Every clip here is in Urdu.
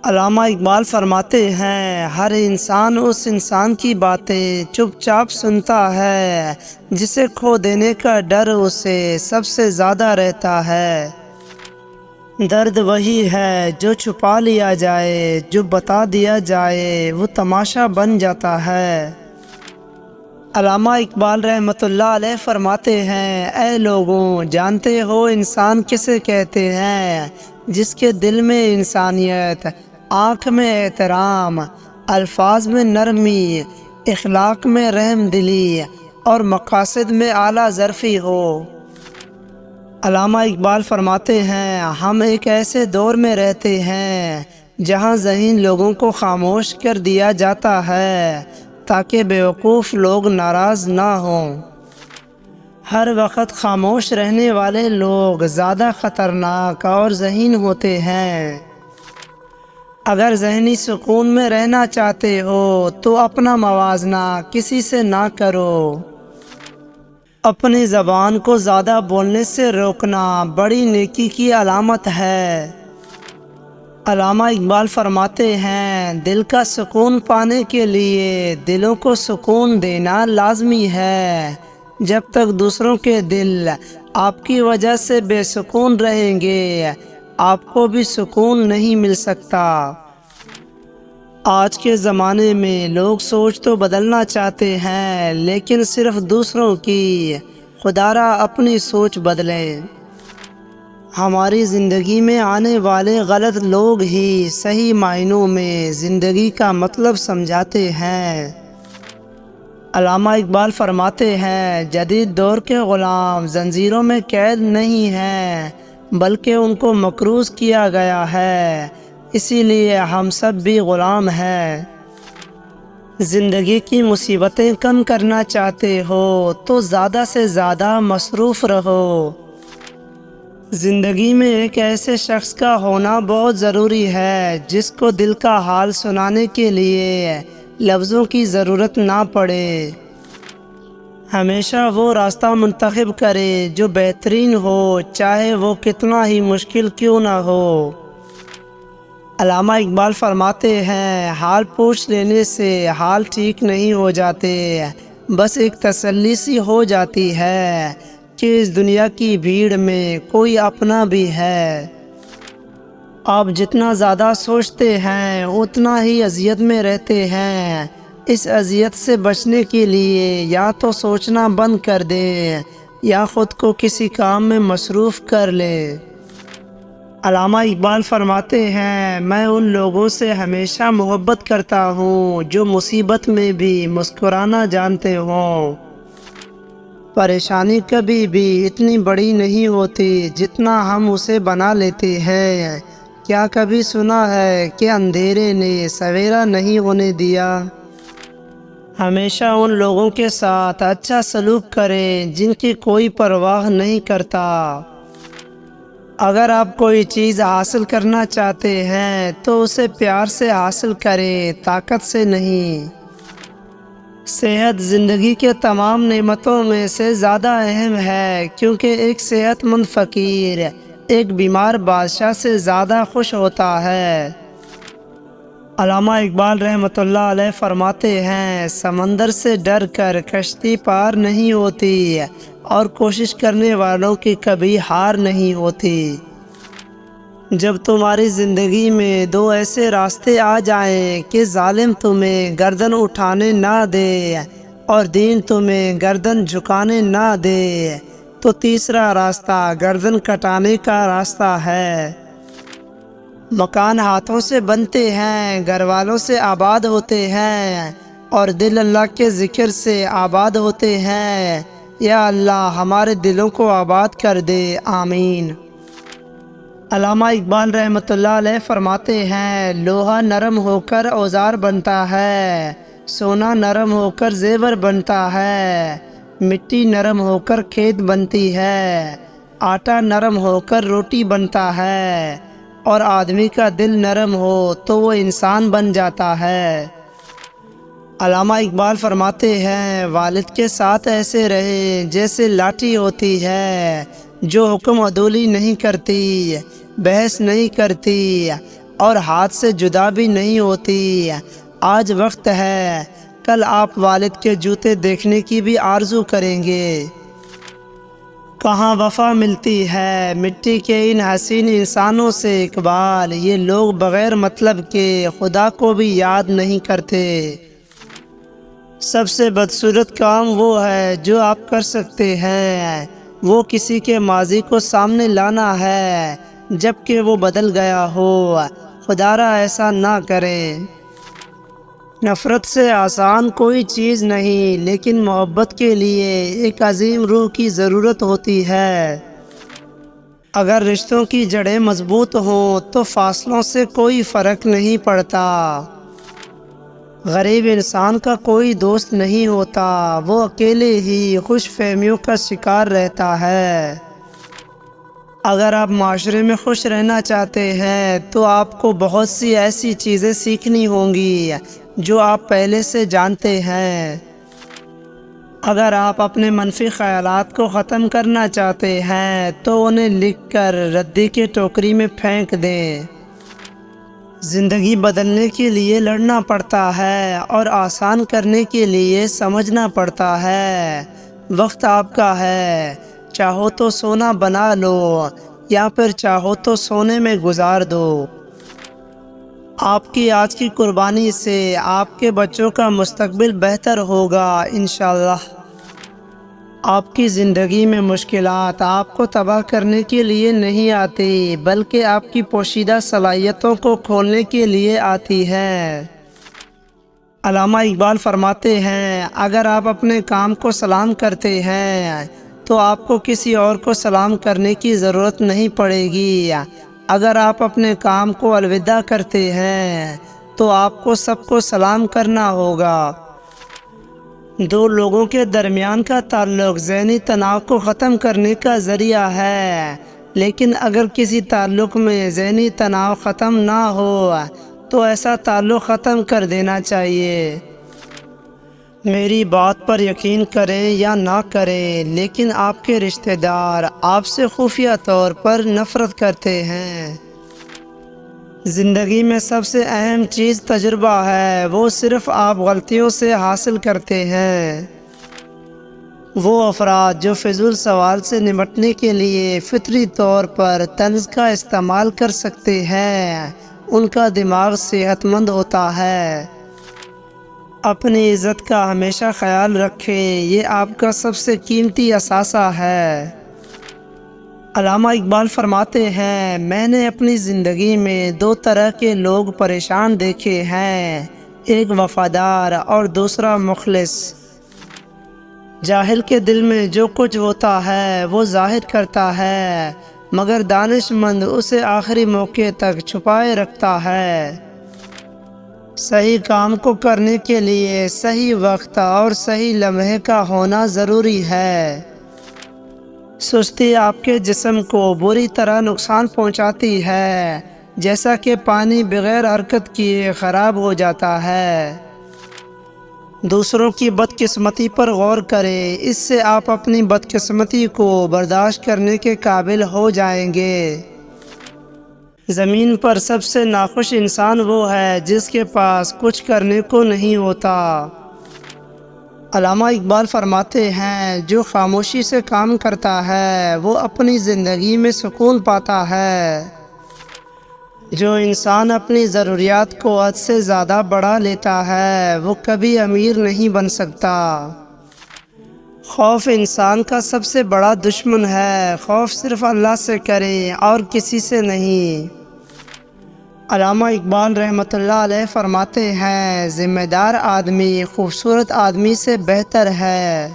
علامہ اقبال فرماتے ہیں، ہر انسان اس انسان کی باتیں چپ چاپ سنتا ہے جسے کھو دینے کا ڈر اسے سب سے زیادہ رہتا ہے۔ درد وہی ہے جو چھپا لیا جائے، جو بتا دیا جائے وہ تماشا بن جاتا ہے۔ علامہ اقبال رحمۃ اللہ علیہ فرماتے ہیں، اے لوگوں، جانتے ہو انسان کسے کہتے ہیں؟ جس کے دل میں انسانیت، آنکھ میں احترام، الفاظ میں نرمی، اخلاق میں رحم دلی اور مقاصد میں اعلیٰ ظرفی ہو۔ علامہ اقبال فرماتے ہیں، ہم ایک ایسے دور میں رہتے ہیں جہاں ذہین لوگوں کو خاموش کر دیا جاتا ہے تاکہ بیوقوف لوگ ناراض نہ ہوں۔ ہر وقت خاموش رہنے والے لوگ زیادہ خطرناک اور ذہین ہوتے ہیں۔ اگر ذہنی سکون میں رہنا چاہتے ہو تو اپنا موازنہ کسی سے نہ کرو۔ اپنی زبان کو زیادہ بولنے سے روکنا بڑی نیکی کی علامت ہے۔ علامہ اقبال فرماتے ہیں، دل کا سکون پانے کے لیے دلوں کو سکون دینا لازمی ہے۔ جب تک دوسروں کے دل آپ کی وجہ سے بے سکون رہیں گے، آپ کو بھی سکون نہیں مل سکتا۔ آج کے زمانے میں لوگ سوچ تو بدلنا چاہتے ہیں لیکن صرف دوسروں کی، خدارا اپنی سوچ بدلیں۔ ہماری زندگی میں آنے والے غلط لوگ ہی صحیح معنوں میں زندگی کا مطلب سمجھاتے ہیں۔ علامہ اقبال فرماتے ہیں، جدید دور کے غلام زنجیروں میں قید نہیں ہیں بلکہ ان کو مقروض کیا گیا ہے، اسی لیے ہم سب بھی غلام ہیں۔ زندگی کی مصیبتیں کم کرنا چاہتے ہو تو زیادہ سے زیادہ مصروف رہو۔ زندگی میں ایک ایسے شخص کا ہونا بہت ضروری ہے جس کو دل کا حال سنانے کے لیے لفظوں کی ضرورت نہ پڑے۔ ہمیشہ وہ راستہ منتخب کرے جو بہترین ہو، چاہے وہ کتنا ہی مشکل کیوں نہ ہو۔ علامہ اقبال فرماتے ہیں، حال پوچھ لینے سے حال ٹھیک نہیں ہو جاتے، بس ایک تسلی سی ہو جاتی ہے کہ اس دنیا کی بھیڑ میں کوئی اپنا بھی ہے۔ آپ جتنا زیادہ سوچتے ہیں اتنا ہی اذیت میں رہتے ہیں۔ اس اذیت سے بچنے کے لیے یا تو سوچنا بند کر دیں یا خود کو کسی کام میں مصروف کر لیں۔ علامہ اقبال فرماتے ہیں، میں ان لوگوں سے ہمیشہ محبت کرتا ہوں جو مصیبت میں بھی مسکرانا جانتے ہوں۔ پریشانی کبھی بھی اتنی بڑی نہیں ہوتی جتنا ہم اسے بنا لیتے ہیں۔ کیا کبھی سنا ہے کہ اندھیرے نے سویرا نہیں ہونے دیا؟ ہمیشہ ان لوگوں کے ساتھ اچھا سلوک کریں جن کی کوئی پرواہ نہیں کرتا۔ اگر آپ کوئی چیز حاصل کرنا چاہتے ہیں تو اسے پیار سے حاصل کریں، طاقت سے نہیں۔ صحت زندگی کے تمام نعمتوں میں سے زیادہ اہم ہے کیونکہ ایک صحت مند فقیر ایک بیمار بادشاہ سے زیادہ خوش ہوتا ہے۔ علامہ اقبال رحمۃ اللہ علیہ فرماتے ہیں، سمندر سے ڈر کر کشتی پار نہیں ہوتی اور کوشش کرنے والوں کی کبھی ہار نہیں ہوتی۔ جب تمہاری زندگی میں دو ایسے راستے آ جائیں کہ ظالم تمہیں گردن اٹھانے نہ دے اور دین تمہیں گردن جھکانے نہ دے تو تیسرا راستہ گردن کٹانے کا راستہ ہے۔ مکان ہاتھوں سے بنتے ہیں، گھر والوں سے آباد ہوتے ہیں اور دل اللہ کے ذکر سے آباد ہوتے ہیں۔ یا اللہ ہمارے دلوں کو آباد کر دے، آمین۔ علامہ اقبال رحمۃ اللہ علیہ فرماتے ہیں، لوہا نرم ہو کر اوزار بنتا ہے، سونا نرم ہو کر زیور بنتا ہے، مٹی نرم ہو کر کھیت بنتی ہے، آٹا نرم ہو کر روٹی بنتا ہے اور آدمی کا دل نرم ہو تو وہ انسان بن جاتا ہے۔ علامہ اقبال فرماتے ہیں، والد کے ساتھ ایسے رہیں جیسے لاٹھی ہوتی ہے جو حکم عدولی نہیں کرتی، بحث نہیں کرتی، اور ہاتھ سے جدا بھی نہیں ہوتی۔ آج وقت ہے، کل آپ والد کے جوتے دیکھنے کی بھی آرزو کریں گے۔ کہاں وفا ملتی ہے مٹی کے ان حسین انسانوں سے اقبال، یہ لوگ بغیر مطلب کے خدا کو بھی یاد نہیں کرتے۔ سب سے بدصورت کام وہ ہے جو آپ کر سکتے ہیں، وہ کسی کے ماضی کو سامنے لانا ہے جب کہ وہ بدل گیا ہو۔ خدا را ایسا نہ کریں۔ نفرت سے آسان کوئی چیز نہیں، لیکن محبت کے لیے ایک عظیم روح کی ضرورت ہوتی ہے۔ اگر رشتوں کی جڑیں مضبوط ہوں تو فاصلوں سے کوئی فرق نہیں پڑتا۔ غریب انسان کا کوئی دوست نہیں ہوتا، وہ اکیلے ہی خوش فہمیوں کا شکار رہتا ہے۔ اگر آپ معاشرے میں خوش رہنا چاہتے ہیں تو آپ کو بہت سی ایسی چیزیں سیکھنی ہوں گی جو آپ پہلے سے جانتے ہیں۔ اگر آپ اپنے منفی خیالات کو ختم کرنا چاہتے ہیں تو انہیں لکھ کر ردی کے ٹوکری میں پھینک دیں۔ زندگی بدلنے کے لیے لڑنا پڑتا ہے اور آسان کرنے کے لیے سمجھنا پڑتا ہے۔ وقت آپ کا ہے، چاہو تو سونا بنا لو یا پھر چاہو تو سونے میں گزار دو۔ آپ کی آج کی قربانی سے آپ کے بچوں کا مستقبل بہتر ہوگا انشاءاللہ۔ آپ کی زندگی میں مشکلات آپ کو تباہ کرنے کے لیے نہیں آتی، بلکہ آپ کی پوشیدہ صلاحیتوں کو کھولنے کے لیے آتی ہے۔ علامہ اقبال فرماتے ہیں، اگر آپ اپنے کام کو سلام کرتے ہیں تو آپ کو کسی اور کو سلام کرنے کی ضرورت نہیں پڑے گی۔ اگر آپ اپنے کام کو الوداع کرتے ہیں تو آپ کو سب کو سلام کرنا ہوگا۔ دو لوگوں کے درمیان کا تعلق ذہنی تناؤ کو ختم کرنے کا ذریعہ ہے، لیکن اگر کسی تعلق میں ذہنی تناؤ ختم نہ ہو تو ایسا تعلق ختم کر دینا چاہیے۔ میری بات پر یقین کریں یا نہ کریں، لیکن آپ کے رشتہ دار آپ سے خفیہ طور پر نفرت کرتے ہیں۔ زندگی میں سب سے اہم چیز تجربہ ہے، وہ صرف آپ غلطیوں سے حاصل کرتے ہیں۔ وہ افراد جو فضول سوال سے نمٹنے کے لیے فطری طور پر طنز کا استعمال کر سکتے ہیں، ان کا دماغ صحت مند ہوتا ہے۔ اپنی عزت کا ہمیشہ خیال رکھیں، یہ آپ کا سب سے قیمتی اثاثہ ہے۔ علامہ اقبال فرماتے ہیں، میں نے اپنی زندگی میں دو طرح کے لوگ پریشان دیکھے ہیں، ایک وفادار اور دوسرا مخلص۔ جاہل کے دل میں جو کچھ ہوتا ہے وہ ظاہر کرتا ہے، مگر دانش مند اسے آخری موقع تک چھپائے رکھتا ہے۔ صحیح کام کو کرنے کے لیے صحیح وقت اور صحیح لمحے کا ہونا ضروری ہے۔ سستی آپ کے جسم کو بری طرح نقصان پہنچاتی ہے، جیسا کہ پانی بغیر حرکت کیے خراب ہو جاتا ہے۔ دوسروں کی بدقسمتی پر غور کریں، اس سے آپ اپنی بدقسمتی کو برداشت کرنے کے قابل ہو جائیں گے۔ زمین پر سب سے ناخوش انسان وہ ہے جس کے پاس کچھ کرنے کو نہیں ہوتا۔ علامہ اقبال فرماتے ہیں، جو خاموشی سے کام کرتا ہے وہ اپنی زندگی میں سکون پاتا ہے۔ جو انسان اپنی ضروریات کو حد سے زیادہ بڑھا لیتا ہے وہ کبھی امیر نہیں بن سکتا۔ خوف انسان کا سب سے بڑا دشمن ہے، خوف صرف اللہ سے کریں اور کسی سے نہیں۔ علامہ اقبال رحمۃ اللہ علیہ فرماتے ہیں، ذمہ دار آدمی خوبصورت آدمی سے بہتر ہے۔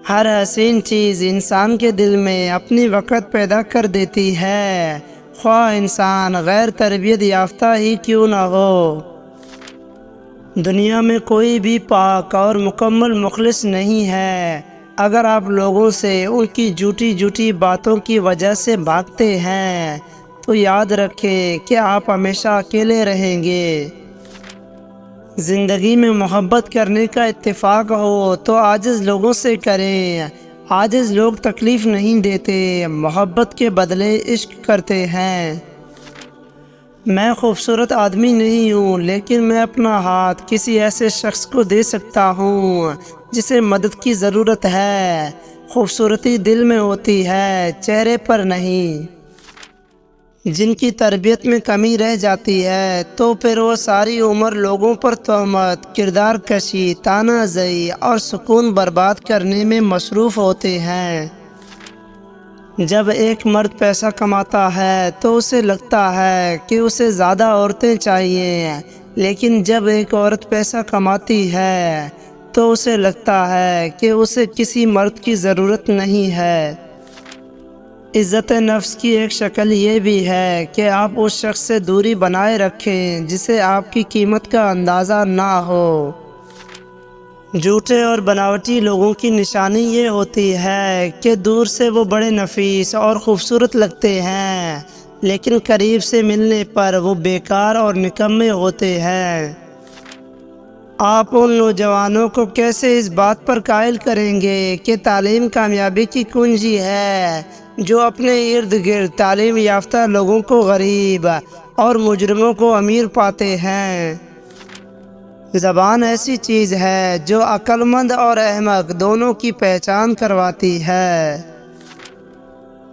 ہر حسین چیز انسان کے دل میں اپنی وقت پیدا کر دیتی ہے، خواہ انسان غیر تربیت یافتہ ہی کیوں نہ ہو۔ دنیا میں کوئی بھی پاک اور مکمل مخلص نہیں ہے۔ اگر آپ لوگوں سے ان کی جھوٹی باتوں کی وجہ سے بھاگتے ہیں تو یاد رکھیں کہ آپ ہمیشہ اکیلے رہیں گے۔ زندگی میں محبت کرنے کا اتفاق ہو تو عاجز لوگوں سے کریں، عاجز لوگ تکلیف نہیں دیتے، محبت کے بدلے عشق کرتے ہیں۔ میں خوبصورت آدمی نہیں ہوں، لیکن میں اپنا ہاتھ کسی ایسے شخص کو دے سکتا ہوں جسے مدد کی ضرورت ہے۔ خوبصورتی دل میں ہوتی ہے، چہرے پر نہیں۔ جن کی تربیت میں کمی رہ جاتی ہے تو پھر وہ ساری عمر لوگوں پر تہمت، کردار کشی، طعنہ زنی اور سکون برباد کرنے میں مصروف ہوتے ہیں۔ جب ایک مرد پیسہ کماتا ہے تو اسے لگتا ہے کہ اسے زیادہ عورتیں چاہیے، لیکن جب ایک عورت پیسہ کماتی ہے تو اسے لگتا ہے کہ اسے کسی مرد کی ضرورت نہیں ہے۔ عزت نفس کی ایک شکل یہ بھی ہے کہ آپ اس شخص سے دوری بنائے رکھیں جسے آپ کی قیمت کا اندازہ نہ ہو۔ جھوٹے اور بناوٹی لوگوں کی نشانی یہ ہوتی ہے کہ دور سے وہ بڑے نفیس اور خوبصورت لگتے ہیں، لیکن قریب سے ملنے پر وہ بیکار اور نکمّے ہوتے ہیں۔ آپ ان نوجوانوں کو کیسے اس بات پر قائل کریں گے کہ تعلیم کامیابی کی کنجی ہے، جو اپنے ارد گرد تعلیم یافتہ لوگوں کو غریب اور مجرموں کو امیر پاتے ہیں؟ زبان ایسی چیز ہے جو عقل مند اور احمق دونوں کی پہچان کرواتی ہے۔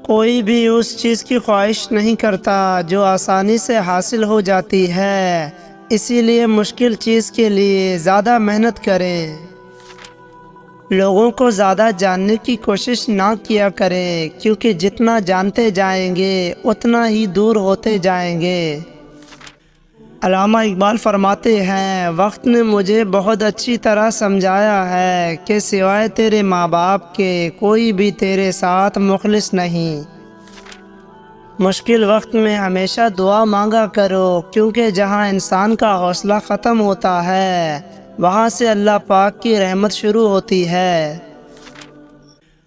کوئی بھی اس چیز کی خواہش نہیں کرتا جو آسانی سے حاصل ہو جاتی ہے، اسی لیے مشکل چیز کے لیے زیادہ محنت کریں۔ لوگوں کو زیادہ جاننے کی کوشش نہ کیا کریں، کیونکہ جتنا جانتے جائیں گے اتنا ہی دور ہوتے جائیں گے۔ علامہ اقبال فرماتے ہیں، وقت نے مجھے بہت اچھی طرح سمجھایا ہے کہ سوائے تیرے ماں باپ کے کوئی بھی تیرے ساتھ مخلص نہیں۔ مشکل وقت میں ہمیشہ دعا مانگا کرو، کیونکہ جہاں انسان کا حوصلہ ختم ہوتا ہے وہاں سے اللہ پاک کی رحمت شروع ہوتی ہے۔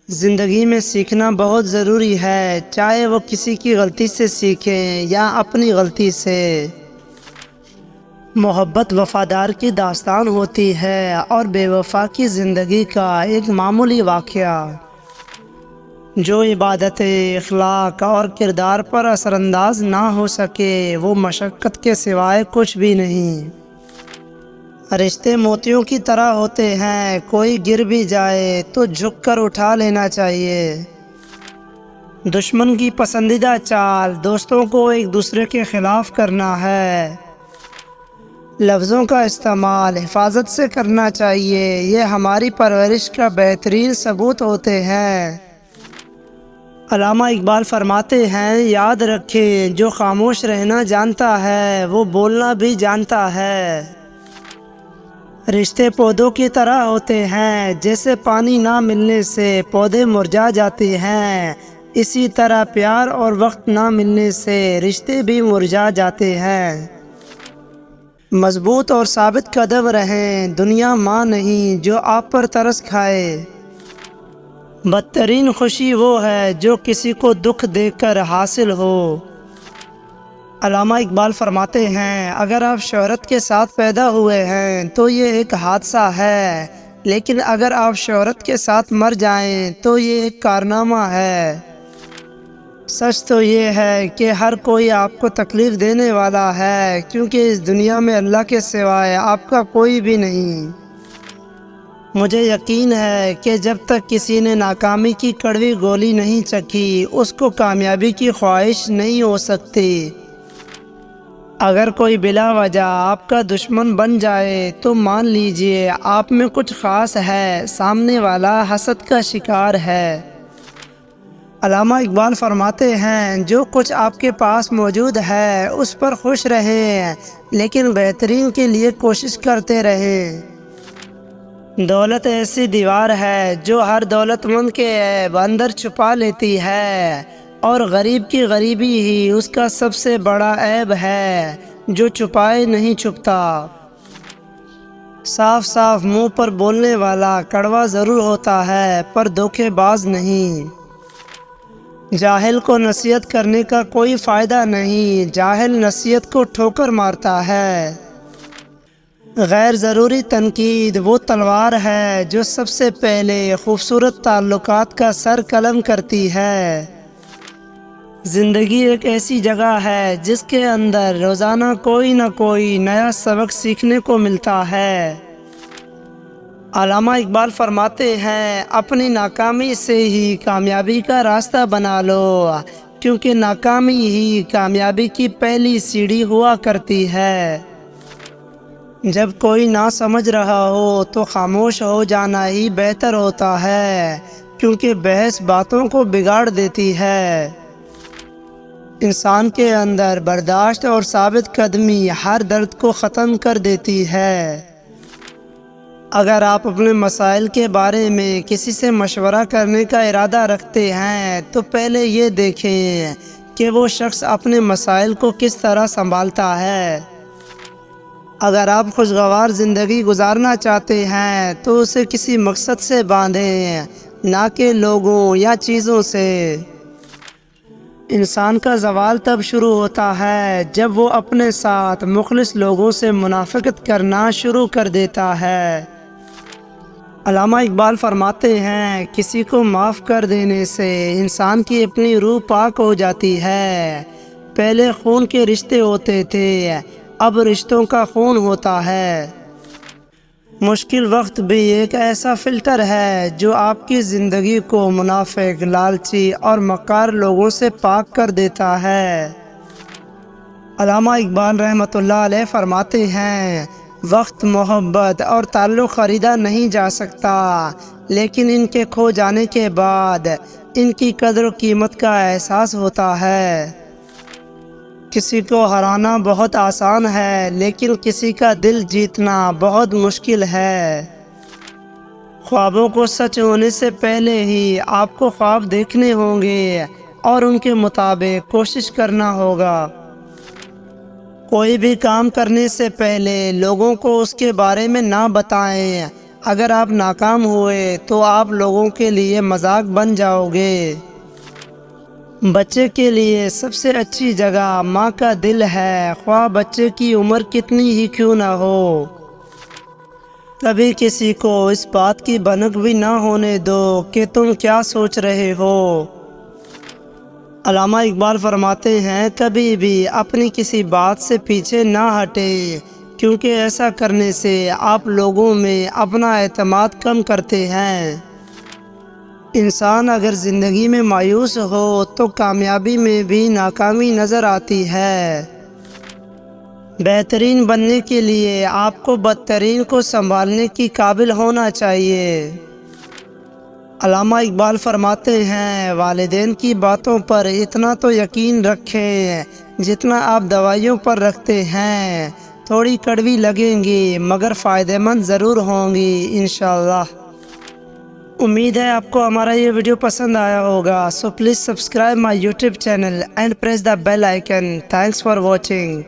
زندگی میں سیکھنا بہت ضروری ہے، چاہے وہ کسی کی غلطی سے سیکھیں یا اپنی غلطی سے۔ محبت وفادار کی داستان ہوتی ہے اور بے وفا کی زندگی کا ایک معمولی واقعہ۔ جو عبادتیں، اخلاق اور کردار پر اثر انداز نہ ہو سکے وہ مشقت کے سوائے کچھ بھی نہیں۔ رشتے موتیوں کی طرح ہوتے ہیں، کوئی گر بھی جائے تو جھک کر اٹھا لینا چاہیے۔ دشمن کی پسندیدہ چال دوستوں کو ایک دوسرے کے خلاف کرنا ہے۔ لفظوں کا استعمال حفاظت سے کرنا چاہیے، یہ ہماری پرورش کا بہترین ثبوت ہوتے ہیں۔ علامہ اقبال فرماتے ہیں، یاد رکھیں جو خاموش رہنا جانتا ہے وہ بولنا بھی جانتا ہے۔ رشتے پودوں کی طرح ہوتے ہیں، جیسے پانی نہ ملنے سے پودے مرجھا جاتے ہیں، اسی طرح پیار اور وقت نہ ملنے سے رشتے بھی مرجھا جاتے ہیں۔ مضبوط اور ثابت قدم رہیں، دنیا ماں نہیں جو آپ پر ترس کھائے۔ بدترین خوشی وہ ہے جو کسی کو دکھ دیکھ کر حاصل ہو۔ علامہ اقبال فرماتے ہیں، اگر آپ شہرت کے ساتھ پیدا ہوئے ہیں تو یہ ایک حادثہ ہے، لیکن اگر آپ شہرت کے ساتھ مر جائیں تو یہ ایک کارنامہ ہے۔ سچ تو یہ ہے کہ ہر کوئی آپ کو تکلیف دینے والا ہے، کیونکہ اس دنیا میں اللہ کے سوائے آپ کا کوئی بھی نہیں۔ مجھے یقین ہے کہ جب تک کسی نے ناکامی کی کڑوی گولی نہیں چکھی اس کو کامیابی کی خواہش نہیں ہو سکتی۔ اگر کوئی بلا وجہ آپ کا دشمن بن جائے تو مان لیجئے آپ میں کچھ خاص ہے، سامنے والا حسد کا شکار ہے۔ علامہ اقبال فرماتے ہیں، جو کچھ آپ کے پاس موجود ہے اس پر خوش رہیں، لیکن بہترین کے لیے کوشش کرتے رہیں۔ دولت ایسی دیوار ہے جو ہر دولت مند کے عیب اندر چھپا لیتی ہے، اور غریب کی غریبی ہی اس کا سب سے بڑا عیب ہے جو چھپائے نہیں چھپتا۔ صاف صاف منہ پر بولنے والا کڑوا ضرور ہوتا ہے پر دھوکے باز نہیں۔ جاہل کو نصیحت کرنے کا کوئی فائدہ نہیں، جاہل نصیحت کو ٹھوکر مارتا ہے۔ غیر ضروری تنقید وہ تلوار ہے جو سب سے پہلے خوبصورت تعلقات کا سر قلم کرتی ہے۔ زندگی ایک ایسی جگہ ہے جس کے اندر روزانہ کوئی نہ کوئی نیا سبق سیکھنے کو ملتا ہے۔ علامہ اقبال فرماتے ہیں، اپنی ناکامی سے ہی کامیابی کا راستہ بنا لو، کیونکہ ناکامی ہی کامیابی کی پہلی سیڑھی ہوا کرتی ہے۔ جب کوئی نہ سمجھ رہا ہو تو خاموش ہو جانا ہی بہتر ہوتا ہے، کیونکہ بحث باتوں کو بگاڑ دیتی ہے۔ انسان کے اندر برداشت اور ثابت قدمی ہر درد کو ختم کر دیتی ہے۔ اگر آپ اپنے مسائل کے بارے میں کسی سے مشورہ کرنے کا ارادہ رکھتے ہیں تو پہلے یہ دیکھیں کہ وہ شخص اپنے مسائل کو کس طرح سنبھالتا ہے۔ اگر آپ خوشگوار زندگی گزارنا چاہتے ہیں تو اسے کسی مقصد سے باندھیں، نہ کہ لوگوں یا چیزوں سے۔ انسان کا زوال تب شروع ہوتا ہے جب وہ اپنے ساتھ مخلص لوگوں سے منافقت کرنا شروع کر دیتا ہے۔ علامہ اقبال فرماتے ہیں، کسی کو معاف کر دینے سے انسان کی اپنی روح پاک ہو جاتی ہے۔ پہلے خون کے رشتے ہوتے تھے، اب رشتوں کا خون ہوتا ہے۔ مشکل وقت بھی ایک ایسا فلٹر ہے جو آپ کی زندگی کو منافق، لالچی اور مکار لوگوں سے پاک کر دیتا ہے۔ علامہ اقبال رحمۃ اللہ علیہ فرماتے ہیں، وقت، محبت اور تعلق خریدا نہیں جا سکتا، لیکن ان کے کھو جانے کے بعد ان کی قدر و قیمت کا احساس ہوتا ہے۔ کسی کو ہرانا بہت آسان ہے، لیکن کسی کا دل جیتنا بہت مشکل ہے۔ خوابوں کو سچ ہونے سے پہلے ہی آپ کو خواب دیکھنے ہوں گے اور ان کے مطابق کوشش کرنا ہوگا۔ کوئی بھی کام کرنے سے پہلے لوگوں کو اس کے بارے میں نہ بتائیں۔ اگر آپ ناکام ہوئے تو آپ لوگوں کے لیے مذاق بن جاؤ گے۔ بچے کے لیے سب سے اچھی جگہ ماں کا دل ہے، خواہ بچے کی عمر کتنی ہی کیوں نہ ہو۔ کبھی کسی کو اس بات کی بھنک بھی نہ ہونے دو کہ تم کیا سوچ رہے ہو۔ علامہ اقبال فرماتے ہیں، کبھی بھی اپنی کسی بات سے پیچھے نہ ہٹیں، کیونکہ ایسا کرنے سے آپ لوگوں میں اپنا اعتماد کم کرتے ہیں۔ انسان اگر زندگی میں مایوس ہو تو کامیابی میں بھی ناکامی نظر آتی ہے۔ بہترین بننے کے لیے آپ کو بدترین کو سنبھالنے کی قابل ہونا چاہیے۔ علامہ اقبال فرماتے ہیں، والدین کی باتوں پر اتنا تو یقین رکھیں جتنا آپ دوائیوں پر رکھتے ہیں۔ تھوڑی کڑوی لگیں گی مگر فائدہ مند ضرور ہوں گی انشاءاللہ۔ امید ہے آپ کو ہمارا یہ ویڈیو پسند آیا ہوگا، so please subscribe my YouTube channel and press the bell icon. Thanks for watching.